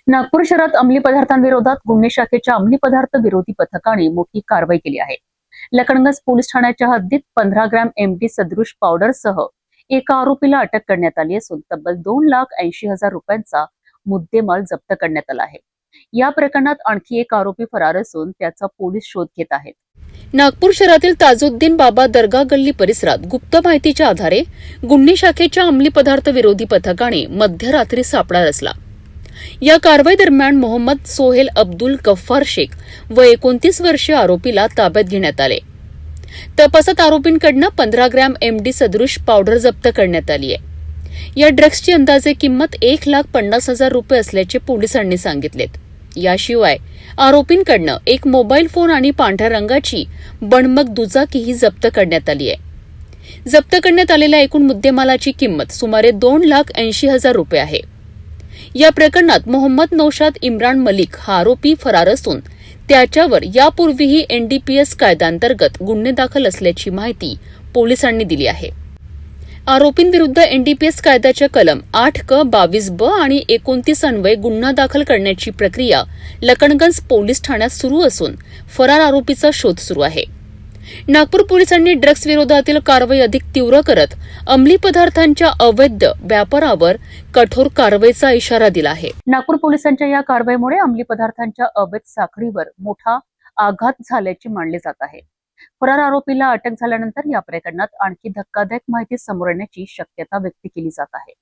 नागपूर शहरात अंमली पदार्थांविरोधात गुन्हे शाखेच्या अंमली पदार्थ विरोधी पथकाने मोठी कारवाई केली आहे. लखनगंज पोलीस ठाण्याच्या हद्दीत 15 ग्रॅम एमडी सदृश पावडरसह एका आरोपीला अटक करण्यात आली असून तब्बल 2,80,000 रुपयांचा मुद्देमाल जप्त करण्यात आला आहे. या प्रकरणात आणखी एक आरोपी फरार असून त्याचा पोलीस शोध घेत आहेत. नागपूर शहरातील ताजुद्दीन बाबा दर्गा गल्ली परिसरात गुप्त माहितीच्या आधारे गुन्हे शाखेच्या अंमली पदार्थ विरोधी पथकाने मध्यरात्री सापळा रचला. या कारवाई दरम्यान मोहम्मद सोहेल अब्दुल गफ्फार शेख व 29 वर्षीय आरोपीला ताब्यात घेण्यात आले. तपासात आरोपींकडून 15 ग्रॅम एमडी सदृश पावडर जप्त करण्यात आली आहे. या ड्रग्सची अंदाजे किंमत 1,50,000 रुपये असल्याचे पोलिसांनी सांगितलेत. याशिवाय आरोपींकडून एक मोबाईल फोन आणि पांढऱ्या रंगाची बनमक दुचाकीही जप्त करण्यात आली आहे. जप्त करण्यात आलेल्या एकूण मुद्देमालाची किंमत सुमारे 2,80,000 रुपये आहे. या प्रकरणात मोहम्मद नौशाद इम्रान मलिक हा आरोपी फरार असून त्याच्यावर यापूर्वीही एनडीपीएस कायद्याअंतर्गत गुन्हे दाखल असल्याची माहिती पोलिसांनी दिली आहे. आरोपींविरुद्ध एनडीपीएस कायद्याच्या कलम 8(क)22(ब) आणि 29 अन्वये गुन्हा दाखल करण्याची प्रक्रिया लखनगंज पोलीस ठाण्यात सुरू असून फरार आरोपीचा शोध सुरू आहे. नागपूर पोलिसांनी ड्रग्स विरोधातील कारवाई अधिक तीव्र करत अंमली पदार्थांच्या अवैध व्यापारावर कठोर कारवाईचा इशारा दिला आहे. नागपूर पोलिसांच्या या कारवाईमुळे अंमली पदार्थांच्या अवैध साखळीवर मोठा आघात झाल्याचे मानले जात आहे. फरार आरोपीला अटक झाल्यानंतर या प्रकरणात आणखी धक्कादायक माहिती समोर येण्याची शक्यता व्यक्त केली जात आहे.